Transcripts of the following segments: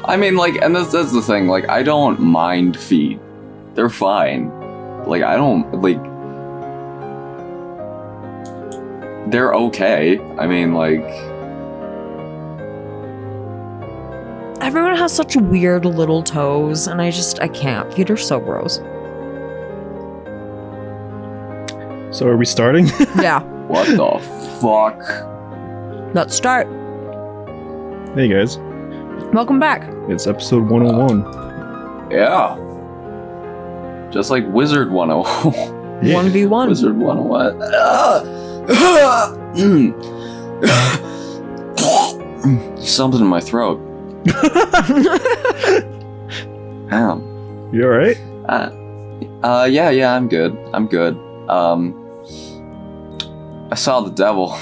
I mean, like, and that's the thing. Like, I don't mind feet. They're fine. Like, I don't, like... They're okay. I mean, like... Everyone has such weird little toes, and I can't. Feet are so gross. So are we starting? Yeah. What the fuck? Let's start. Hey guys, Welcome back. it's episode 101. Yeah. Just like Wizard 101. Yeah. 1v1. Wizard 101. Something in my throat. Damn. You alright? Yeah, I'm good. I saw the devil.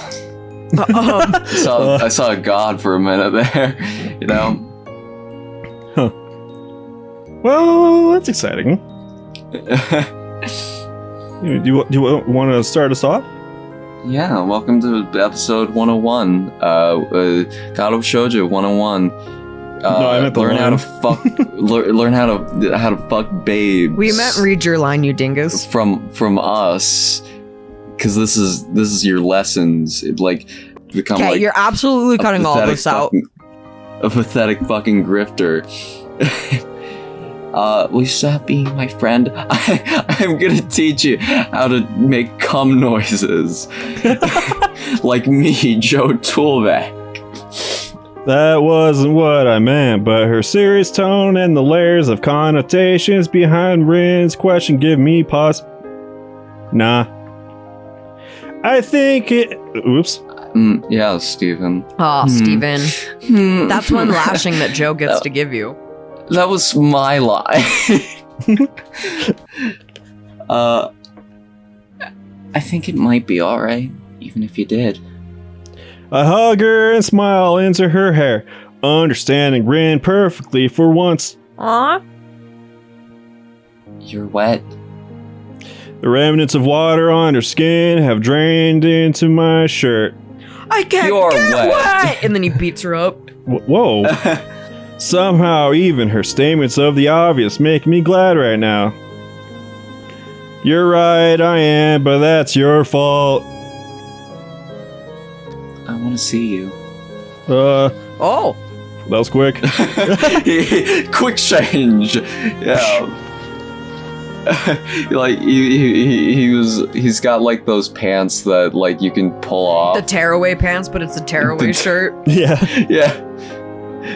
I saw a god for a minute there, you know? Huh. Well, that's exciting. Do you want to start us off? Yeah, welcome to episode 101. Katawa Shoujo 101. No, I meant the learn how line. to fuck. learn how to fuck babes. We meant read your line, you dingus. from us, because this is your lessons. It like become Okay, like you're absolutely cutting all this out. A pathetic fucking grifter. Will you stop being my friend? I'm gonna teach you how to make cum noises. Like me, Joe Toolback. That wasn't what I meant, but her serious tone and the layers of connotations behind Rin's question give me pause. Nah. I think it... Oops. Yeah, Steven. Oh, Steven. That's one lashing that Joe gets to give you. That was my lie. I think it might be alright, even if you did. I hug her and smile into her hair, understanding Rin perfectly for once. Aw. You're wet. The remnants of water on her skin have drained into my shirt. I can't You're get wet. wet! And then he beats her up. Whoa. Somehow even her statements of the obvious make me glad right now. You're right, I am, but that's your fault. I want to see you. Oh. That was quick. Quick change. Yeah. Like he's got like those pants that like you can pull off. The tearaway pants, but it's a tearaway shirt. Yeah.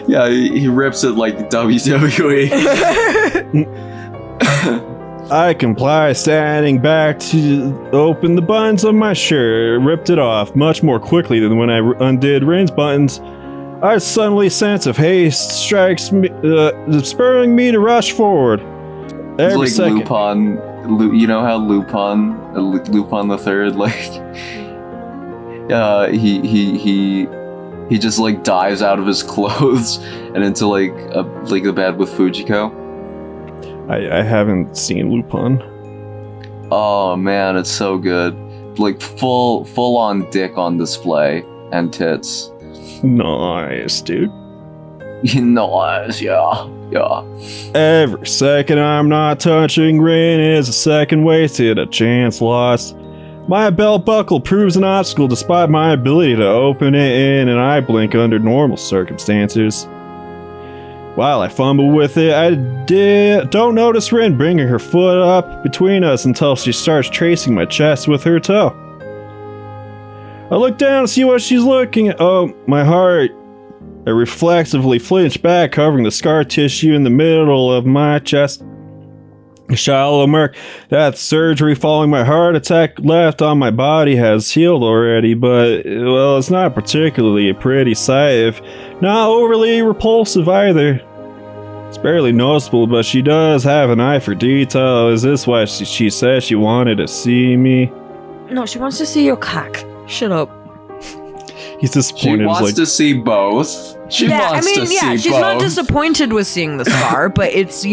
Yeah, he rips it like WWE. I comply, standing back to open the buttons of my shirt, ripped it off much more quickly than when I undid Rin's buttons. A suddenly sense of haste strikes me, spurring me to rush forward. Every like second. Lupin, you know how Lupin the Third, like, he just like dives out of his clothes and into like a bed with Fujiko. I haven't seen Lupin. Oh man, it's so good. Like full on dick on display and tits. Nice, dude. Nice, yeah. Every second I'm not touching Rin is a second wasted, a chance lost. My belt buckle proves an obstacle despite my ability to open it in an eye blink under normal circumstances. While I fumble with it, I don't notice Rin bringing her foot up between us until she starts tracing my chest with her toe. I look down to see what she's looking at. Oh, my heart. I reflexively flinch back, covering the scar tissue in the middle of my chest. A shallow mark that surgery following my heart attack left on my body has healed already, but, well, it's not particularly a pretty sight, if not overly repulsive either. It's barely noticeable, but she does have an eye for detail. Is this why she said she wanted to see me? No, she wants to see your cock. Shut up. He's disappointed. She wants to see both. She wants to see both. She's not disappointed with seeing the scar, but it's,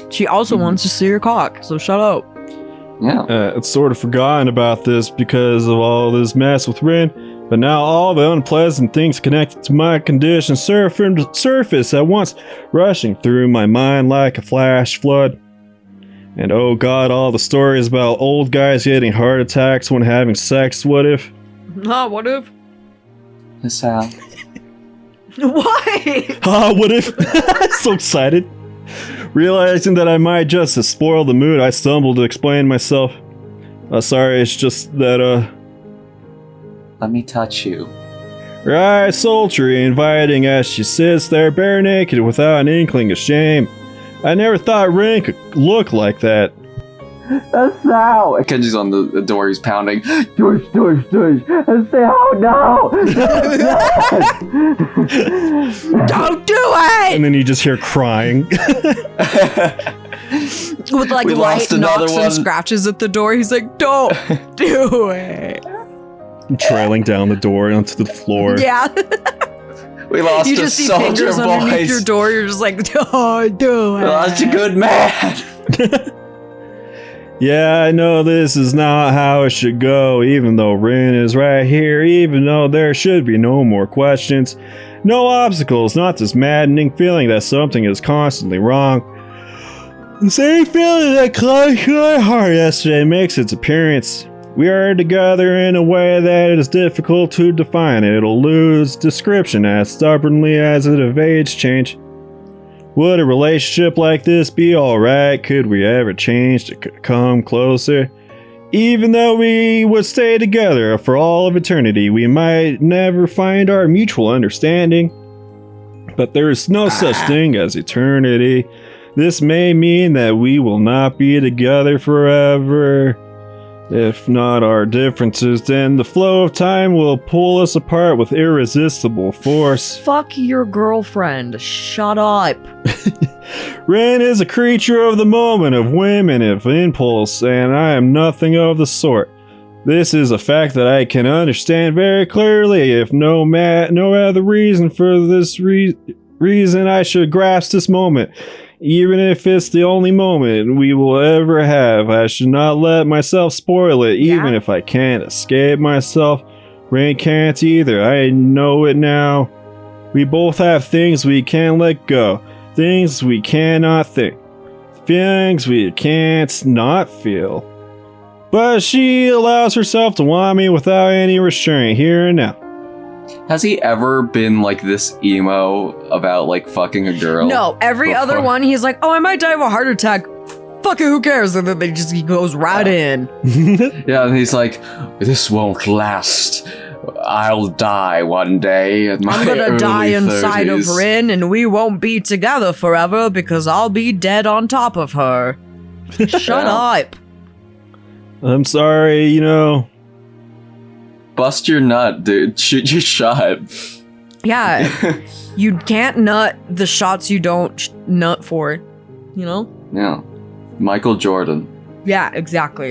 she also wants to see your cock, so shut up. Yeah. It's sort of forgotten about this because of all this mess with Rin. But now all the unpleasant things connected to my condition surface at once, rushing through my mind like a flash flood. And oh god, all the stories about old guys getting heart attacks when having sex, what if? What if? Sal. Why? What if? So excited. Realizing that I might just have spoiled the mood, I stumbled to explain myself. Sorry, it's just that, Let me touch you. her eyes sultry, inviting as she sits there bare naked without an inkling of shame. I never thought Rin could look like that. That's Sal. Kenji's on the door, he's pounding. George. Sal, no! Don't do it! And then you just hear crying. With like We light lost another knocks one. and scratches at the door. He's like, don't do it. Trailing down the door onto the floor. Yeah. We lost You a just see soldier, fingers underneath boys. your door. You're just like, don't do it. We lost a good man. Yeah, I know this is not how it should go, even though Rin is right here, even though there should be no more questions, no obstacles, not this maddening feeling that something is constantly wrong. The same feeling that clutched my heart yesterday makes its appearance. We are together in a way that is difficult to define. It'll lose description as stubbornly as it evades change. Would a relationship like this be alright? Could we ever change to come closer? Even though we would stay together for all of eternity, we might never find our mutual understanding. But there is no such thing as eternity. This may mean that we will not be together forever. If not our differences, then the flow of time will pull us apart with irresistible force. Fuck your girlfriend. Shut up. Rin is a creature of the moment, of whim and of impulse, and I am nothing of the sort. This is a fact that I can understand very clearly. If no other reason for this reason, I should grasp this moment. Even if it's the only moment we will ever have, I should not let myself spoil it. Even if I can't escape myself, Rin can't either. I know it now. We both have things we can't let go. Things we cannot think. Feelings we can't not feel. But she allows herself to want me without any restraint here and now. Has he ever been like this emo about like fucking a girl? No, every before? other one, he's like, oh, I might die of a heart attack. Fuck it, who cares? And then he goes right in. Yeah, and he's like, this won't last. I'll die one day. At my I'm gonna early die inside 30s. of Rin, and we won't be together forever because I'll be dead on top of her. Shut up. I'm sorry, Bust your nut, dude. Shoot your shot. Yeah, you can't nut the shots you don't nut for, Yeah. Michael Jordan. Yeah, exactly.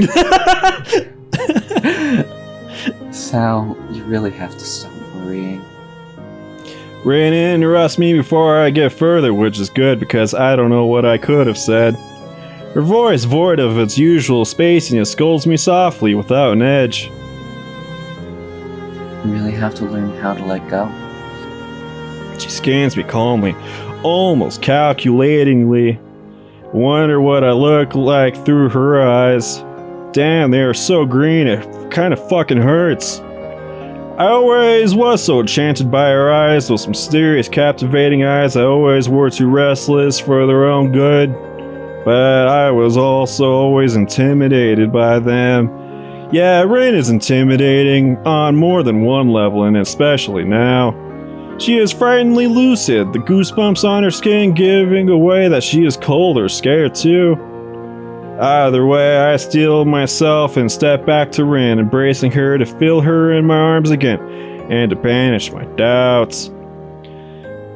Sal, you really have to stop worrying. Rin interrupts me before I get further, which is good because I don't know what I could have said. Her voice, void of its usual spaciness, scolds me softly without an edge. You really have to learn how to let go. She scans me calmly, almost calculatingly. Wonder what I look like through her eyes. Damn, they are so green, it kind of fucking hurts. I always was so enchanted by her eyes, those mysterious, captivating eyes. I always were too restless for their own good. But I was also always intimidated by them. Yeah, Rin is intimidating on more than one level, and especially now. She is frighteningly lucid, the goosebumps on her skin giving away that she is cold or scared too. Either way, I steel myself and step back to Rin, embracing her to feel her in my arms again, and to banish my doubts.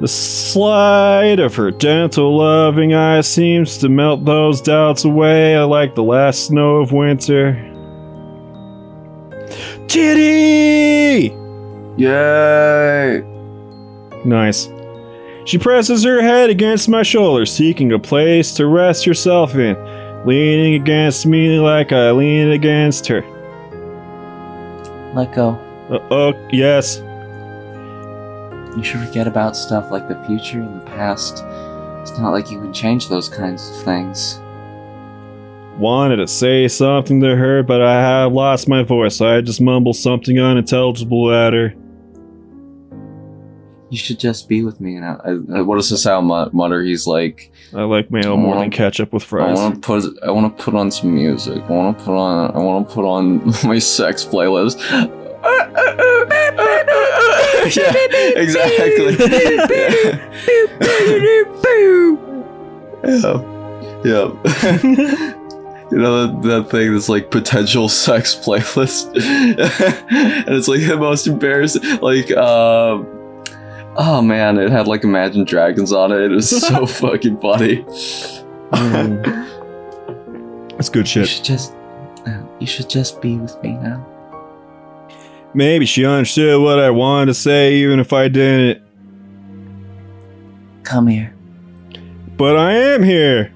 The slide of her gentle, loving eyes seems to melt those doubts away like the last snow of winter. Titty! Yay! Nice. She presses her head against my shoulder, seeking a place to rest herself in, leaning against me like I lean against her. Let go. Yes. You should forget about stuff like the future and the past. It's not like you can change those kinds of things. Wanted to say something to her, but I have lost my voice, so I just mumbled something unintelligible at her. You should just be with me now. What does Sasao mutter? He's like, I like mayo more than ketchup with I fries. want to put on some music. I want to put on my sex playlist. Yeah, exactly. Yeah. You know that thing that's like potential sex playlist, and it's like the most embarrassing. Like, oh man, it had like Imagine Dragons on it. It was so fucking funny. That's good shit. You should just be with me now. Maybe she understood what I wanted to say, even if I didn't. Come here. But I am here.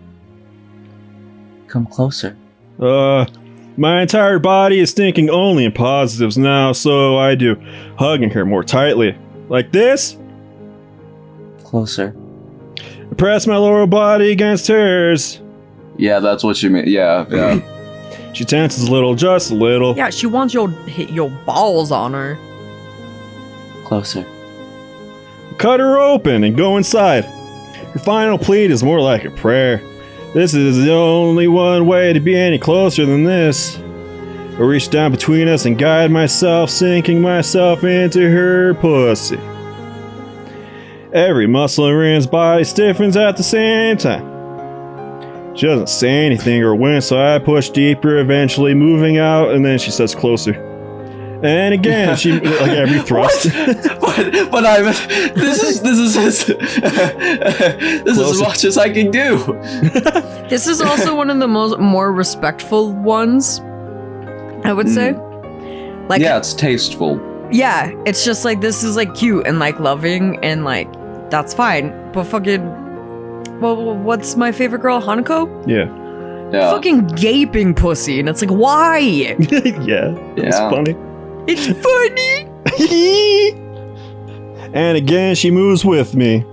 Come closer. My entire body is thinking only in positives now, so I do, hugging her more tightly. Like this? Closer. I press my lower body against hers. Yeah, that's what you mean. Yeah. She tenses a little, just a little. Yeah, she wants your balls on her. Closer. Cut her open and go inside. Her final plead is more like a prayer. This is the only one way to be any closer than this. I reach down between us and guide myself, sinking myself into her pussy. Every muscle in Rin's body stiffens at the same time. She doesn't say anything or wince, so I push deeper, eventually moving out, and then she says closer. And again, she like every thrust. but I'm. This is as much as I can do. This is also one of the more respectful ones, I would say. Like, yeah, it's tasteful. Yeah, it's just like this is like cute and like loving and like that's fine. But fucking, well, what's my favorite girl, Hanako? Yeah. Fucking gaping pussy, and it's like, why? Yeah, it's funny. It's funny. And again, she moves with me.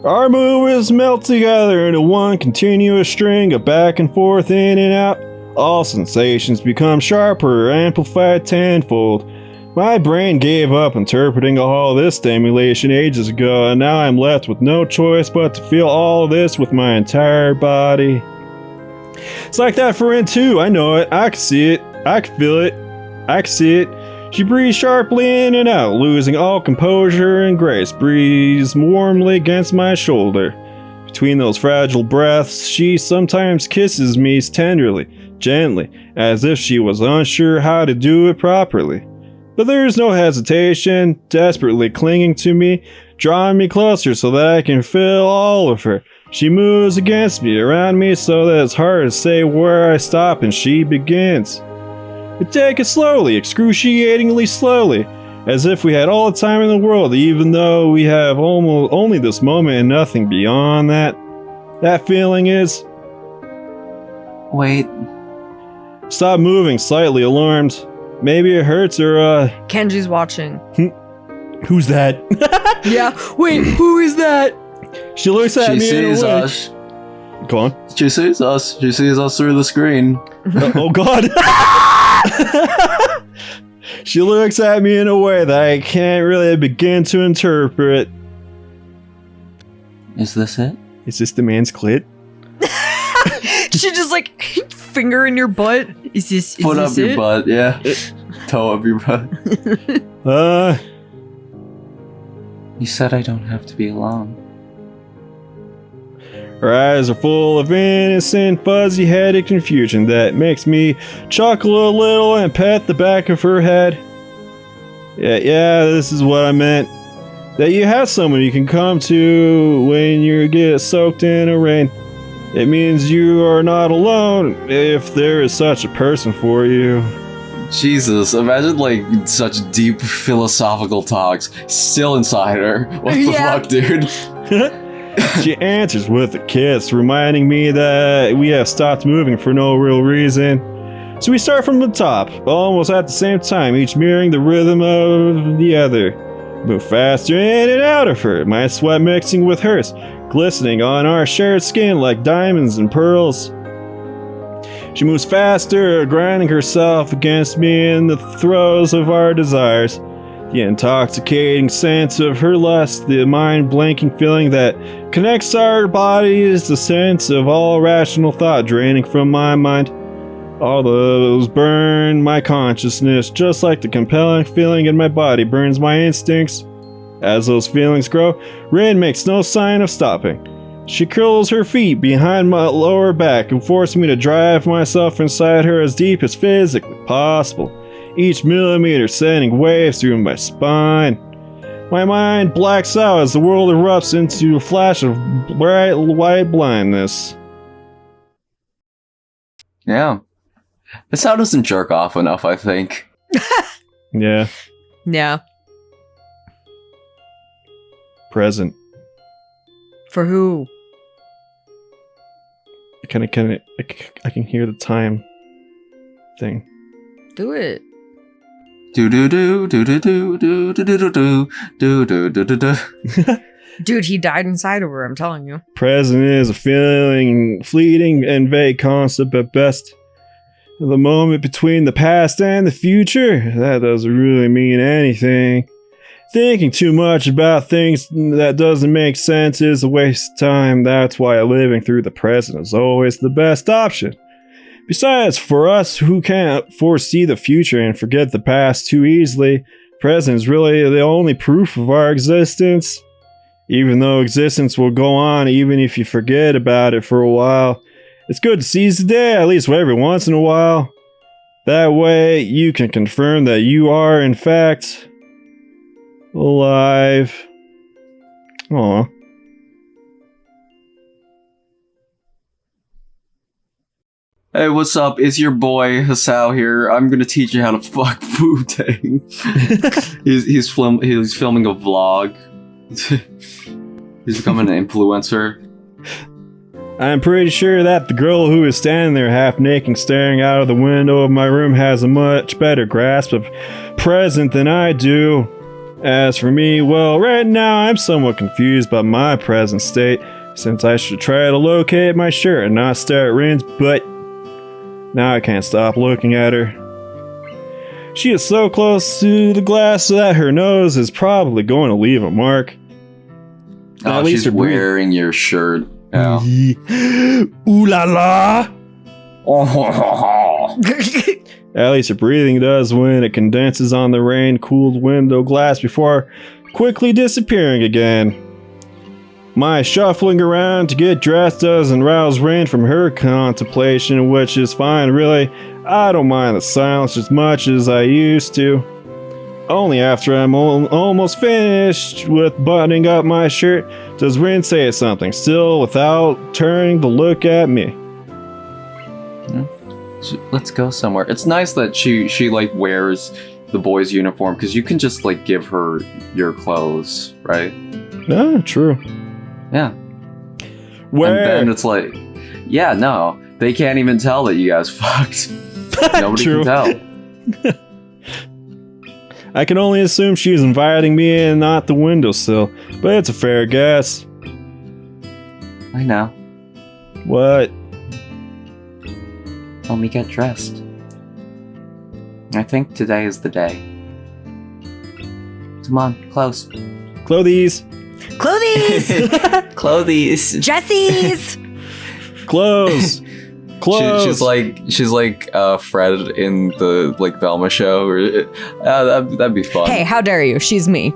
Our moves melt together into one continuous string of back and forth, in and out. All sensations become sharper, amplified tenfold. My brain gave up interpreting all this stimulation ages ago, and now I'm left with no choice but to feel all of this with my entire body. It's like that for Rin too. I know it. I can see it. I can feel it. I can see it. She breathes sharply in and out, losing all composure and grace, breathes warmly against my shoulder. Between those fragile breaths, she sometimes kisses me tenderly, gently, as if she was unsure how to do it properly. But there's no hesitation, desperately clinging to me, drawing me closer so that I can feel all of her. She moves against me, around me, so that it's hard to say where I stop and she begins. We take it slowly, excruciatingly slowly, as if we had all the time in the world, even though we have almost only this moment and nothing beyond that. That feeling is... Wait. Stop moving, slightly alarmed. Maybe it hurts or, Kenji's watching. Who's that? Yeah, wait, who is that? She looks at me sees in a way. us. Go on. She sees us. She sees us through the screen. Oh god. She looks at me in a way that I can't really begin to interpret. Is this it? Is this the man's clit? She just like finger in your butt. Is this Foot up your it? butt, yeah. Toe up your butt. You said I don't have to be alone. Her eyes are full of innocent, fuzzy-headed confusion that makes me chuckle a little and pet the back of her head. Yeah, this is what I meant. That you have someone you can come to when you get soaked in a rain. It means you are not alone if there is such a person for you. Jesus, imagine like such deep philosophical talks still inside her. What the fuck, dude? She answers with a kiss, reminding me that we have stopped moving for no real reason. So we start from the top, almost at the same time, each mirroring the rhythm of the other. Move faster in and out of her, my sweat mixing with hers, glistening on our shared skin like diamonds and pearls. She moves faster, grinding herself against me in the throes of our desires. The intoxicating sense of her lust, the mind-blanking feeling that connects our bodies, the sense of all rational thought draining from my mind. All those burn my consciousness, just like the compelling feeling in my body burns my instincts. As those feelings grow, Rin makes no sign of stopping. She curls her feet behind my lower back and forces me to drive myself inside her as deep as physically possible, each millimeter sending waves through my spine. My mind blacks out as the world erupts into a flash of bright white blindness. Yeah. This how doesn't jerk off enough, I think. Yeah. Yeah. Present. For who? I can hear the time thing. Do it. Do do do do do do do do do do do do do do do. Dude, he died inside of her, I'm telling you. Present is a feeling, fleeting and vague concept at best. The moment between the past and the future, that doesn't really mean anything. Thinking too much about things that doesn't make sense is a waste of time. That's why living through the present is always the best option. Besides, for us who can't foresee the future and forget the past too easily, present is really the only proof of our existence. Even though existence will go on even if you forget about it for a while, it's good to seize the day at least every once in a while. That way you can confirm that you are in fact alive. Aw. Hey, what's up? It's your boy Hasao here. I'm gonna teach you how to fuck Wu-Tang. he's filming a vlog. He's becoming an influencer. I'm pretty sure that the girl who is standing there half naked staring out of the window of my room has a much better grasp of present than I do. As for me, well, right now I'm somewhat confused by my present state, since I should try to locate my shirt and not stare at Rin's butt. Now I can't stop looking at her. She is so close to the glass that her nose is probably going to leave a mark. Oh, she's wearing your shirt. Yeah. Ooh la la! At least her breathing does when it condenses on the rain-cooled window glass before quickly disappearing again. My shuffling around to get dressed doesn't rouse Rin from her contemplation, which is fine, really. I don't mind the silence as much as I used to. Only after I'm almost finished with buttoning up my shirt does Rin say something, still without turning to look at me. Let's go somewhere. It's nice that she like wears the boy's uniform, because you can just like give her your clothes, right? Ah, true. Yeah. Where? And then it's like, yeah, no, they can't even tell that you guys fucked. Nobody True. can tell. I can only assume she's inviting me in, not the windowsill, but it's a fair guess. I know. What? Let me get dressed. I think today is the day. Come on, close. Clothies! Clothies! Clothies. Dressies! Clothes! Clothes! She's like Fred in the like Velma show. Or, that'd be fun. Hey, how dare you? She's me.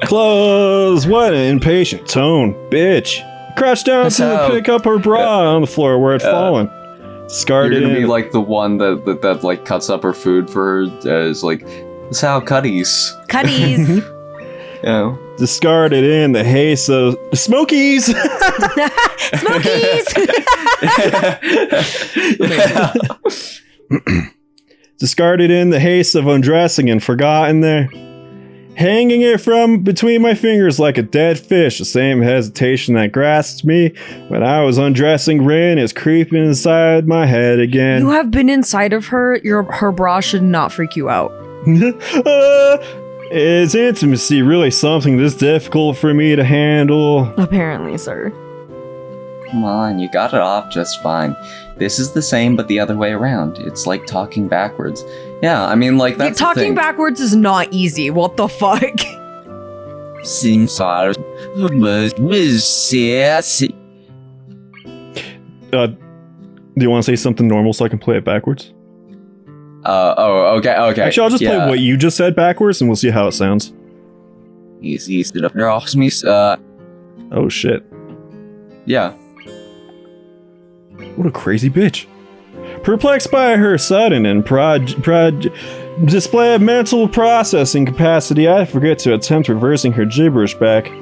Clothes! What an impatient tone, bitch! Crouched down to pick up her bra on the floor where it'd fallen. Discarded. You're gonna be like the one that like cuts up her food for her. Is like, that's how cutties. Cutties. Yeah. Discarded in the haste of Smokies. Smokies. Discarded in the haste of undressing and forgotten there. hanging it from between my fingers like a dead fish. The same hesitation that grasped me when I was undressing Rin is creeping inside my head again. You have been inside of her. Her bra should not freak you out. Is intimacy really something this difficult for me to handle? Apparently, sir. Come on, you got it off just fine. This is the same, but the other way around. It's like talking backwards. Yeah, I mean, like, that's the talking thing. backwards is not easy. What the fuck? Seems hard. Do you want to say something normal so I can play it backwards? Okay. Actually, I'll just play what you just said backwards and we'll see how it sounds. Oh shit. Yeah. What a crazy bitch. Perplexed by her sudden and display of mental processing capacity, I forget to attempt reversing her gibberish back.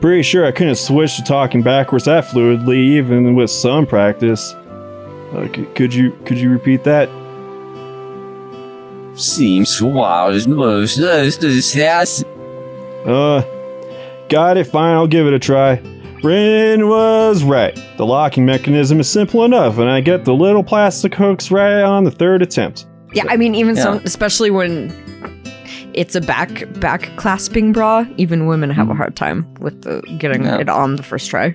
Pretty sure I couldn't switch to talking backwards that fluidly, even with some practice. Could you repeat that? Seems wild. Got it, fine, I'll give it a try. Rin was right. The locking mechanism is simple enough, and I get the little plastic hooks right on the third attempt. Yeah, I mean, even some, especially when it's a back clasping bra, even women have a hard time with getting it on the first try.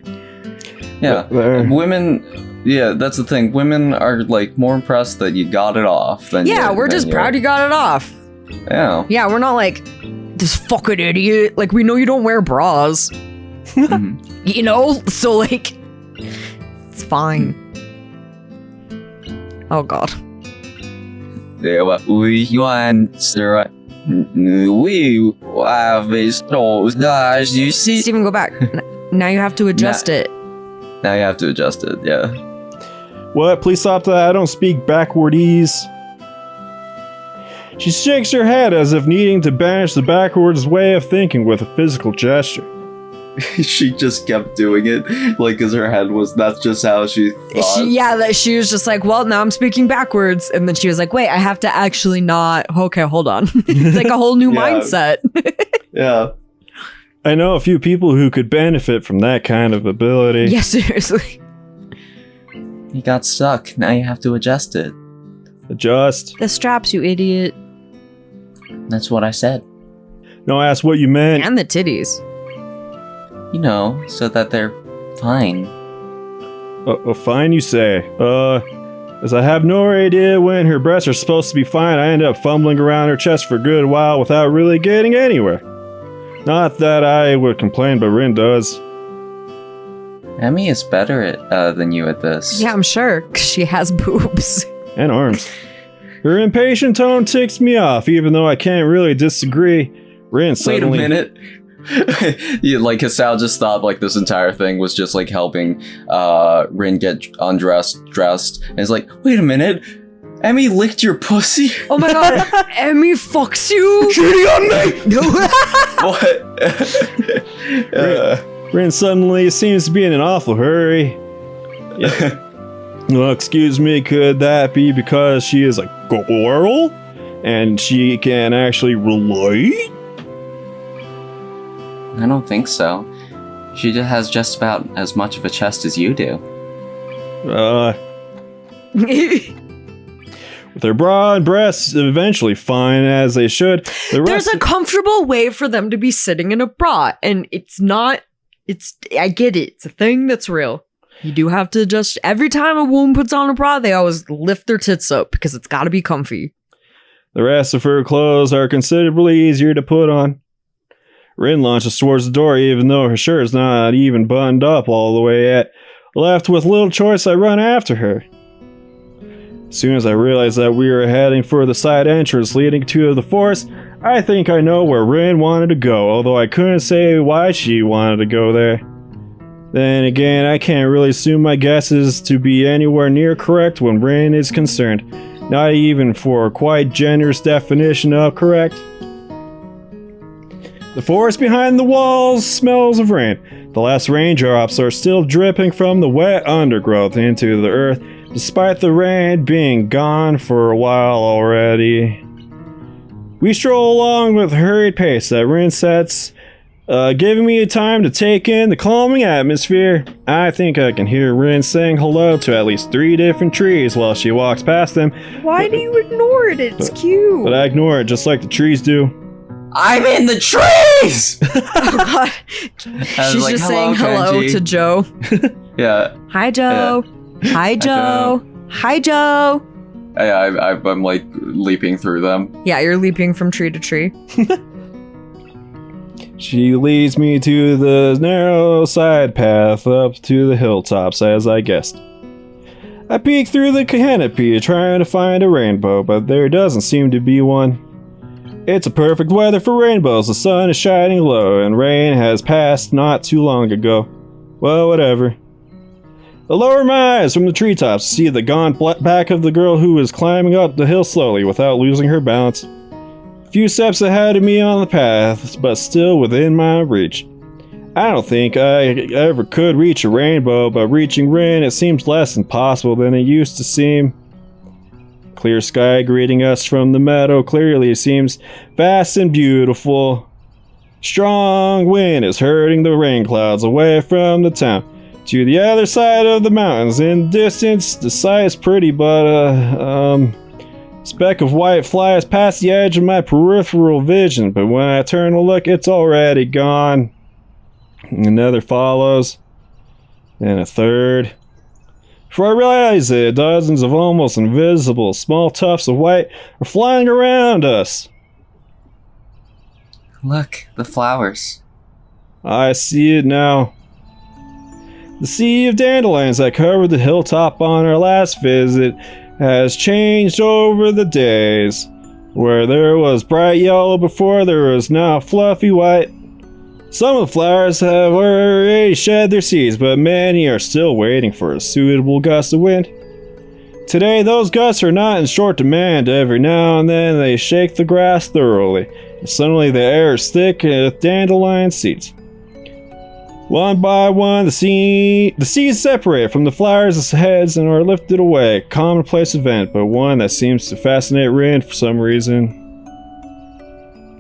Yeah, women. Yeah, that's the thing. Women are like more impressed that you got it off than we're just proud you got it off. Yeah, we're not like this fucking idiot. Like, we know you don't wear bras. You know, so like, it's fine. Oh god. Steven, go back. Now you have to adjust it. Now you have to adjust it, yeah. What? Please stop that. I don't speak backwardese. She shakes her head as if needing to banish the backwards way of thinking with a physical gesture. She just kept doing it, like, because her head was, that's just how she thought. She was just like, well, now I'm speaking backwards. And then she was like, wait, I have to actually not. Okay, hold on. It's like a whole new mindset. Yeah. I know a few people who could benefit from that kind of ability. Yeah, seriously. You got stuck. Now you have to adjust it. Adjust? The straps, you idiot. That's what I said. No, I asked what you meant. And the titties. You know, so that they're fine. Fine, you say. As I have no idea when her breasts are supposed to be fine, I end up fumbling around her chest for a good while without really getting anywhere. Not that I would complain, but Rin does. Emmy is better than you at this. Yeah, I'm sure, because she has boobs. And arms. Her impatient tone ticks me off, even though I can't really disagree. Rin suddenly... Wait a minute. Yeah, like Hasao just thought like this entire thing was just like helping Rin get undressed, dressed, and it's like, wait a minute, Emmy licked your pussy? Oh my god, Emmy fucks you? Shitty on me! What? Rin suddenly seems to be in an awful hurry. Yeah. Well, excuse me, could that be because she is a girl? And she can actually relate? I don't think so. She has just about as much of a chest as you do. With her broad breasts eventually fine as they should, there's a comfortable way for them to be sitting in a bra, and I get it. It's a thing that's real. You do have to adjust. Every time a woman puts on a bra, they always lift their tits up because it's got to be comfy. The rest of her clothes are considerably easier to put on. Rin launches towards the door even though her shirt is not even buttoned up all the way yet. Left with little choice, I run after her. As soon as I realize that we are heading for the side entrance leading to the forest, I think I know where Rin wanted to go, although I couldn't say why she wanted to go there. Then again, I can't really assume my guesses to be anywhere near correct when Rin is concerned. Not even for a quite generous definition of correct. The forest behind the walls smells of rain. The last raindrops are still dripping from the wet undergrowth into the earth, despite the rain being gone for a while already. We stroll along with a hurried pace that Rin sets, giving me time to take in the calming atmosphere. I think I can hear Rin saying hello to at least 3 different trees while she walks past them. Why do you ignore it? It's cute. But I ignore it just like the trees do. I'm in the trees! Oh god. She's like, just "Hello, saying hello Kenji." to Joe. Yeah. Hi, Joe. Hi, Joe. Hi, Joe. I'm like leaping through them. Yeah, you're leaping from tree to tree. She leads me to the narrow side path up to the hilltops, as I guessed. I peek through the canopy trying to find a rainbow, but there doesn't seem to be one. It's a perfect weather for rainbows. The sun is shining low, and rain has passed not too long ago. Well, whatever. I lower my eyes from the treetops to see the gaunt back of the girl who is climbing up the hill slowly without losing her balance. A few steps ahead of me on the path, but still within my reach. I don't think I ever could reach a rainbow, but reaching Rin, it seems less impossible than it used to seem. Clear sky greeting us from the meadow clearly seems vast and beautiful. Strong wind is hurling the rain clouds away from the town to the other side of the mountains. In the distance, the sight is pretty, but a speck of white flies past the edge of my peripheral vision, but when I turn to look, it's already gone. Another follows, and a third. Before I realize it, dozens of almost invisible small tufts of white are flying around us. Look, the flowers. I see it now. The sea of dandelions that covered the hilltop on our last visit has changed over the days. Where there was bright yellow before, there is now fluffy white. Some of the flowers have already shed their seeds, but many are still waiting for a suitable gust of wind. Today, those gusts are not in short demand. Every now and then, they shake the grass thoroughly, and suddenly the air is thick with dandelion seeds. One by one, the seeds separate from the flowers' heads and are lifted away. A commonplace event, but one that seems to fascinate Rin for some reason.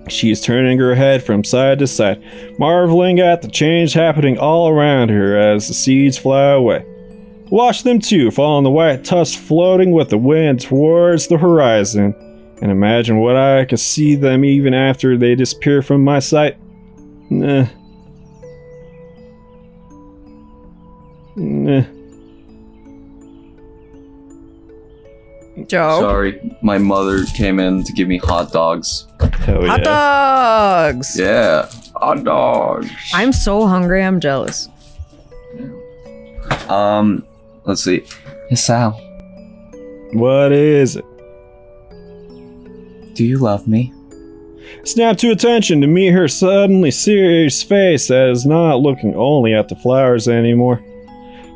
She is turning her head from side to side, marveling at the change happening all around her as the seeds fly away. Watch them too, following the white tufts floating with the wind towards the horizon, and imagine what I could see them even after they disappear from my sight. Nah. Joe. Sorry, my mother came in to give me hot dogs. Hell Hot yeah. dogs. Yeah, hot dogs. I'm so hungry. I'm jealous. Let's see. Hey, Sal, What is it? do you love me? Snap to attention to meet her suddenly serious face that is not looking only at the flowers anymore.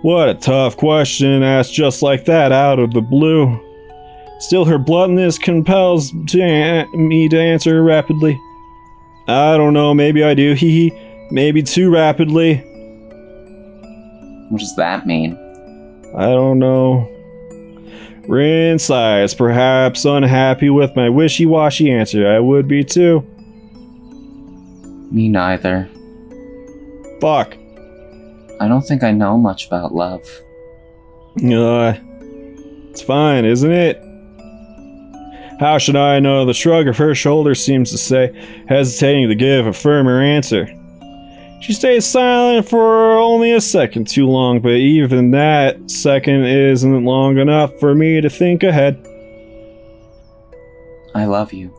What a tough question asked just like that out of the blue. Still, her bluntness compels me to answer rapidly. I don't know, maybe I do, hee hee. Maybe too rapidly. What does that mean? I don't know. Rin sighs, perhaps unhappy with my wishy-washy answer. I would be too. Me neither. Fuck. I don't think I know much about love. It's fine, isn't it? How should I know? The shrug of her shoulders seems to say, hesitating to give a firmer answer. She stays silent for only a second too long, but even that second isn't long enough for me to think ahead. I love you.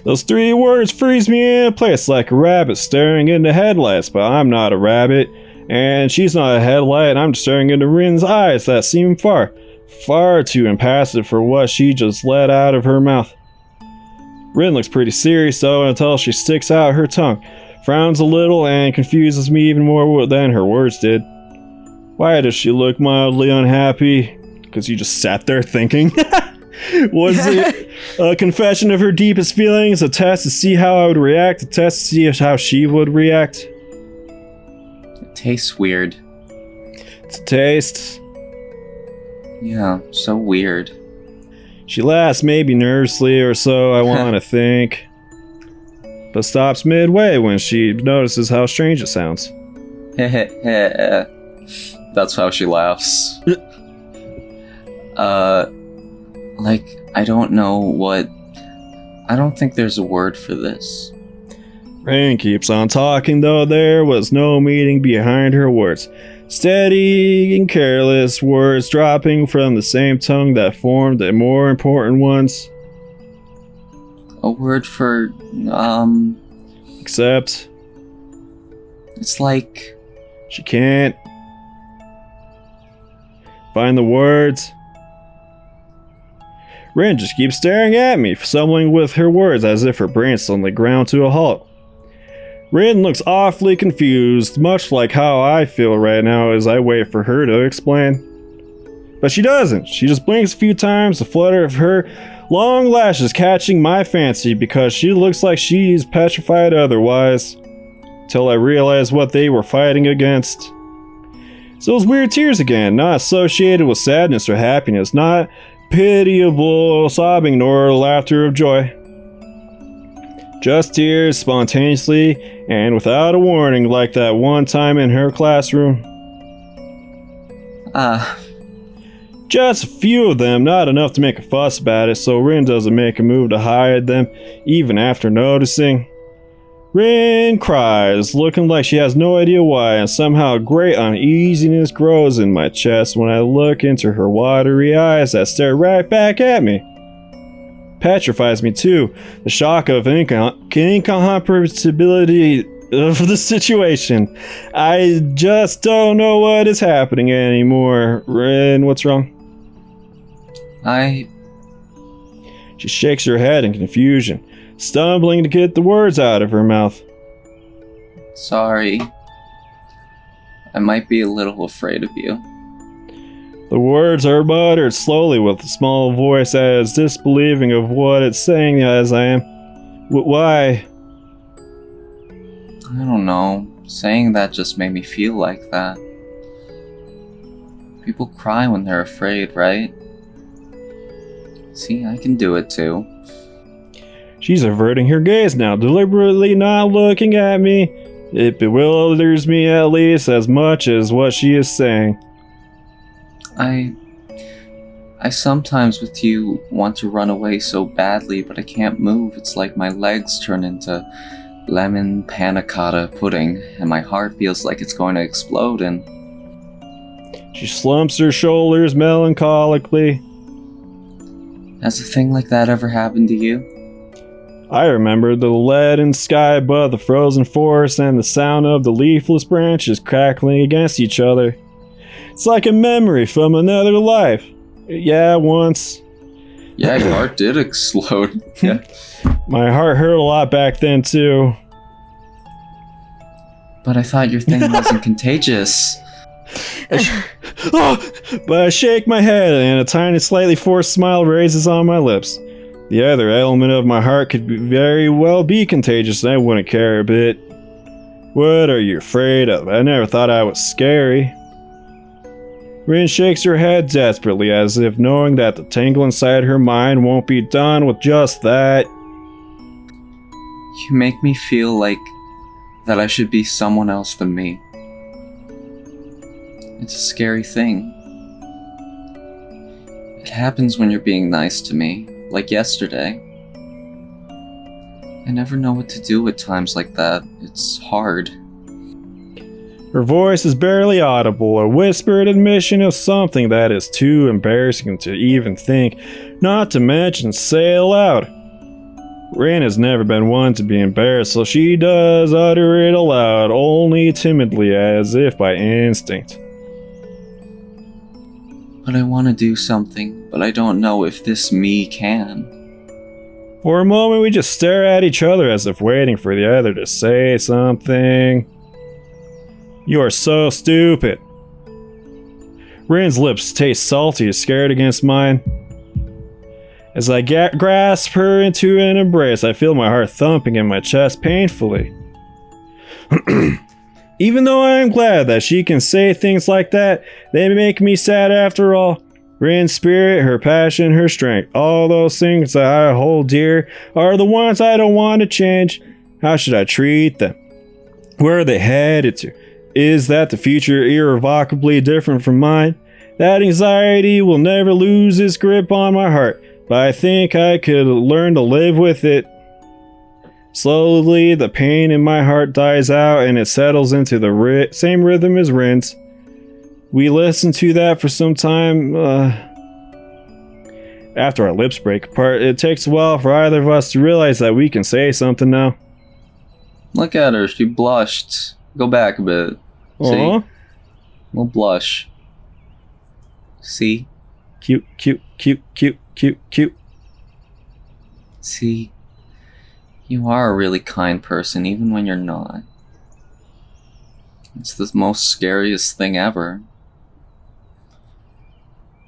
Those 3 words freeze me in place like a rabbit staring into headlights, but I'm not a rabbit, and she's not a headlight. I'm staring into Rin's eyes that seem far too impassive for what she just let out of her mouth. Rin looks pretty serious though until she sticks out her tongue, frowns a little, and confuses me even more than her words did. Why does she look mildly unhappy? Because you just sat there thinking? Was it a confession of her deepest feelings, a test to see how I would react, a test to see how she would react? It tastes weird. It's a taste. Yeah, so weird. She laughs maybe nervously or so, I want to think. But stops midway when she notices how strange it sounds. That's how she laughs. I don't know what... I don't think there's a word for this. Rin keeps on talking, though there was no meaning behind her words. Steady and careless words dropping from the same tongue that formed the more important ones. A word for, Except... it's like... she can't find the words. Rin just keeps staring at me, stumbling with her words as if her brain suddenly ground to a halt. Rin looks awfully confused, much like how I feel right now as I wait for her to explain. But she doesn't. She just blinks a few times, the flutter of her long lashes catching my fancy because she looks like she's petrified otherwise. Till I realize what they were fighting against. It's those weird tears again, not associated with sadness or happiness, not pitiable sobbing nor laughter of joy. Just tears spontaneously and without a warning, like that one time in her classroom. Just a few of them, not enough to make a fuss about it, so Rin doesn't make a move to hide them, even after noticing. Rin cries, looking like she has no idea why, and somehow a great uneasiness grows in my chest when I look into her watery eyes that stare right back at me. Petrifies me too, the shock of incomprehensibility of the situation. I just don't know what is happening anymore. Rin, what's wrong? She shakes her head in confusion, stumbling to get the words out of her mouth. Sorry. I might be a little afraid of you. The words are muttered slowly with a small voice as disbelieving of what it's saying as I am. Why? I don't know. Saying that just made me feel like that. People cry when they're afraid, right? See, I can do it too. She's averting her gaze now, deliberately not looking at me. It bewilders me at least as much as what she is saying. I sometimes with you want to run away so badly, but I can't move. It's like my legs turn into lemon panna cotta pudding, and my heart feels like it's going to explode, and... She slumps her shoulders melancholically. Has a thing like that ever happened to you? I remember the leaden sky above the frozen forest and the sound of the leafless branches crackling against each other. It's like a memory from another life. Yeah, once. Yeah, your heart did explode. Yeah. My heart hurt a lot back then, too. But I thought your thing wasn't contagious. But I shake my head and a tiny, slightly forced smile raises on my lips. The other element of my heart could very well be contagious and I wouldn't care a bit. What are you afraid of? I never thought I was scary. Rin shakes her head desperately as if knowing that the tingle inside her mind won't be done with just that. You make me feel like that I should be someone else than me. It's a scary thing. It happens when you're being nice to me, like yesterday. I never know what to do at times like that. It's hard. Her voice is barely audible, a whispered admission of something that is too embarrassing to even think, not to mention say aloud. Rin has never been one to be embarrassed, so she does utter it aloud, only timidly, as if by instinct. But I want to do something, but I don't know if this me can. For a moment we just stare at each other as if waiting for the other to say something. You are so stupid. Rin's lips taste salty, scared against mine. As I grasp her into an embrace, I feel my heart thumping in my chest painfully. Even though I am glad that she can say things like that, they make me sad after all. Rin's spirit, her passion, her strength, all those things that I hold dear are the ones I don't want to change. How should I treat them? Where are they headed to? Is that the future irrevocably different from mine? That anxiety will never lose its grip on my heart, but I think I could learn to live with it. Slowly, the pain in my heart dies out and it settles into the same rhythm as Rin's. We listen to that for some time. After our lips break apart, it takes a while for either of us to realize that we can say something now. Look at her, she blushed. Go back a bit. See? We'll blush. See? Cute, cute, cute, cute, cute, cute. See? You are a really kind person, even when you're not. It's the most scariest thing ever.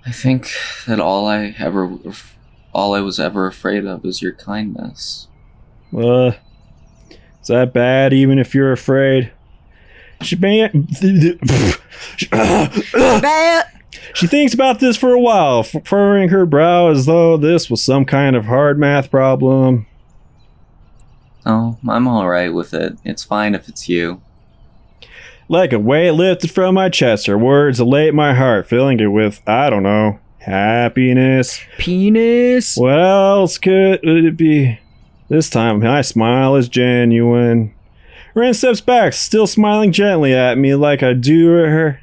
I think that all I was ever afraid of is your kindness. Is that bad, even if you're afraid? She thinks about this for a while, furrowing her brow as though this was some kind of hard math problem. Oh, I'm alright with it. It's fine if it's you. Like a weight lifted from my chest, her words elate my heart, filling it with, I don't know, happiness. Penis. What else could it be? This time, my smile is genuine. Rin steps back, still smiling gently at me like I do at her.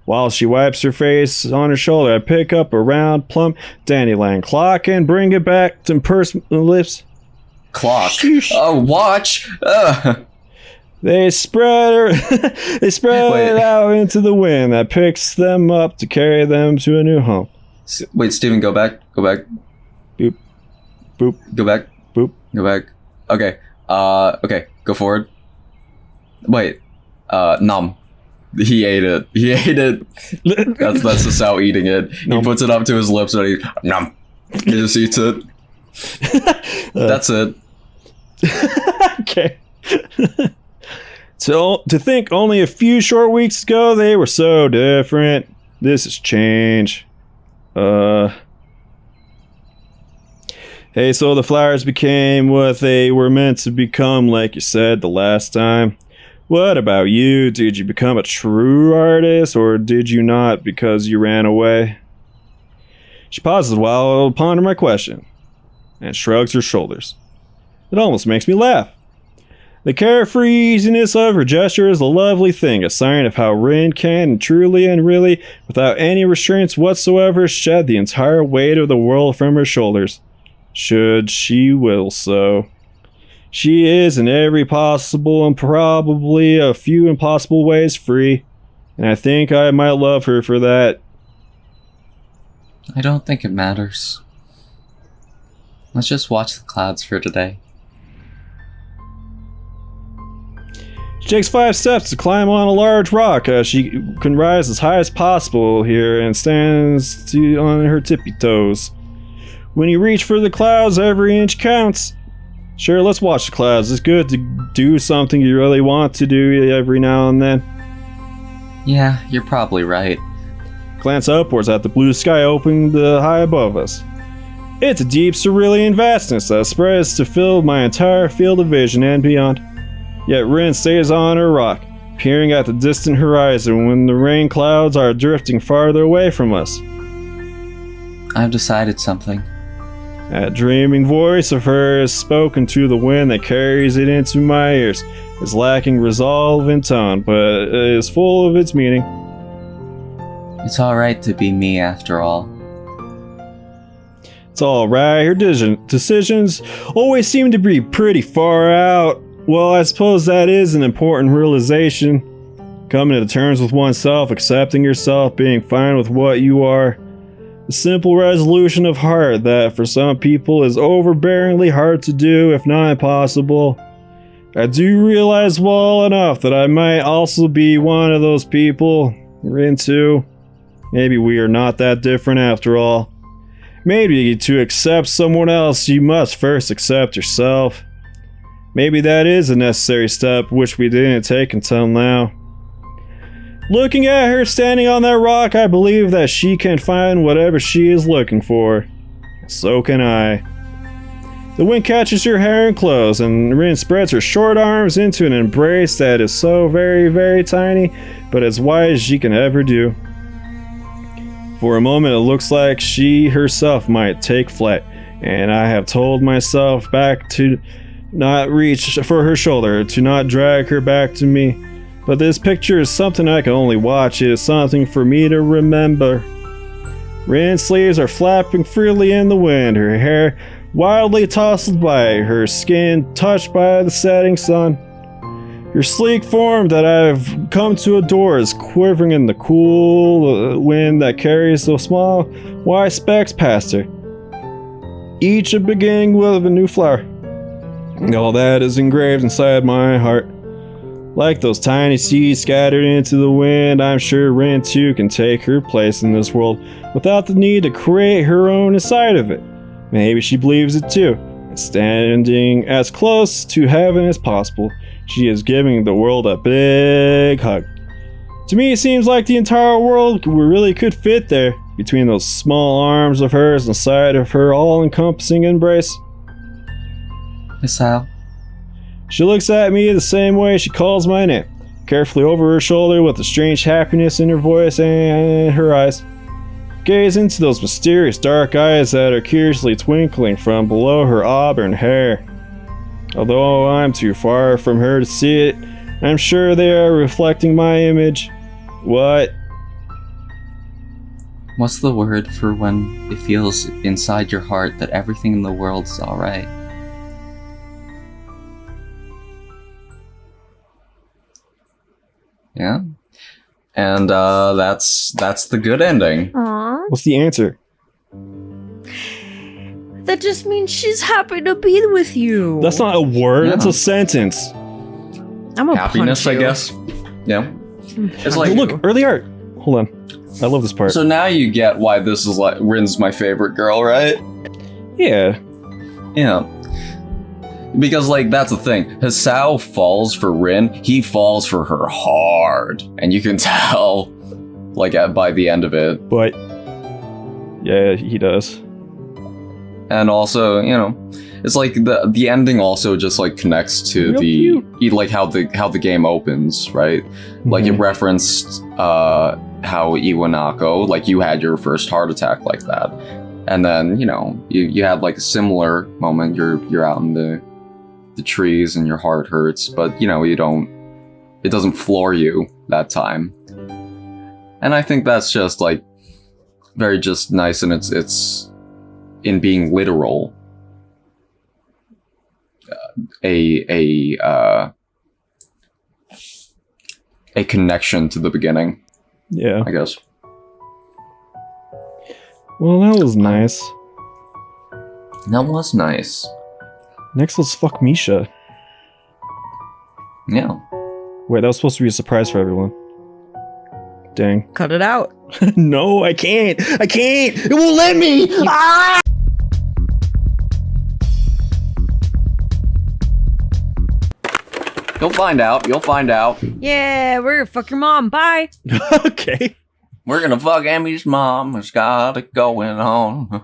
While she wipes her face on her shoulder, I pick up a round, plump dandelion clock and bring it back to purse my lips. Clock? Sheesh. Oh, watch! They spread it out into the wind that picks them up to carry them to a new home. Wait, Steven, go back. Boop. Boop. Go back. Boop. Go back. Okay. Okay, go forward. Wait. Nom. He ate it. That's the sow eating it. He puts it up to his lips and he nom. He just eats it. That's it. Okay. So, to think only a few short weeks ago they were so different. This is change. Hey, so the flowers became what they were meant to become, like you said the last time. What about you? Did you become a true artist, or did you not because you ran away? She pauses while I ponder my question, and shrugs her shoulders. It almost makes me laugh. The carefree easiness of her gesture is a lovely thing, a sign of how Rin can truly and really, without any restraints whatsoever, shed the entire weight of the world from her shoulders. Should she will so. She is in every possible and probably a few impossible ways free, and I think I might love her for that. I don't think it matters. Let's just watch the clouds for today. She takes 5 steps to climb on a large rock. She can rise as high as possible here and stands on her tippy toes. When you reach for the clouds, every inch counts. Sure, let's watch the clouds. It's good to do something you really want to do every now and then. Yeah, you're probably right. Glance upwards at the blue sky opening high above us. It's a deep cerulean vastness that spreads to fill my entire field of vision and beyond. Yet Rin stays on her rock, peering at the distant horizon when the rain clouds are drifting farther away from us. I've decided something. That dreaming voice of hers, spoken to the wind that carries it into my ears, is lacking resolve in tone, but is full of its meaning. It's alright to be me after all. It's alright, her decisions always seem to be pretty far out. Well, I suppose that is an important realization. Coming to terms with oneself, accepting yourself, being fine with what you are. The simple resolution of heart that for some people is overbearingly hard to do, if not impossible. I do realize well enough that I might also be one of those people. Rin too. Maybe we are not that different after all. Maybe to accept someone else, you must first accept yourself. Maybe that is a necessary step which we didn't take until now. Looking at her standing on that rock, I believe that she can find whatever she is looking for. So can I. The wind catches her hair and clothes, and Rin spreads her short arms into an embrace that is so very, very tiny, but as wide as she can ever do. For a moment, it looks like she herself might take flight, and I have told myself back to not reach for her shoulder, to not drag her back to me. But this picture is something I can only watch. It is something for me to remember. Rin's sleeves are flapping freely in the wind, her hair wildly tousled by, her skin touched by the setting sun. Her sleek form that I've come to adore is quivering in the cool wind that carries the small white specks past her, each a beginning with a new flower. All that is engraved inside my heart. Like those tiny seeds scattered into the wind, I'm sure Rin too can take her place in this world without the need to create her own inside of it. Maybe she believes it too. Standing as close to heaven as possible, she is giving the world a big hug. To me, it seems like the entire world really could fit there, between those small arms of hers inside of her all-encompassing embrace. Miss Hal. She looks at me the same way she calls my name, carefully over her shoulder with a strange happiness in her voice and her eyes. Gaze into those mysterious dark eyes that are curiously twinkling from below her auburn hair. Although I'm too far from her to see it, I'm sure they are reflecting my image. What? What's the word for when it feels inside your heart that everything in the world's alright? Yeah. And that's the good ending. Aww. What's the answer? That just means she's happy to be with you. That's not a word, that's Yeah. a sentence. I'm a Happiness, I guess. Yeah. It's like, Look, early art. Hold on. I love this part. so now you get why this is like Rin's my favorite girl, right? Yeah. Yeah. Because, like, that's the thing. Hisao falls for Rin, he falls for her hard. And you can tell, like, by the end of it. But yeah, he does. And also, you know, it's like the ending also just, like, connects to like how the game opens, right? Like, it referenced how Iwanako, like, you had your first heart attack like that. And then, you know, you had, like, a similar moment. You're out in the trees and your heart hurts, but you know, it doesn't floor you that time. And I think that's just like very just nice, and it's in being literal. A connection to the beginning. Yeah. I guess. Well, that was nice. That was nice. Next, let's fuck Misha. Yeah. Wait, that was supposed to be a surprise for everyone. Dang. Cut it out. No, I can't. I can't. It won't let me. Ah! You'll find out. You'll find out. Yeah, we're gonna fuck your mom. Bye. Okay. We're gonna fuck Emmy's mom. It's got it going on.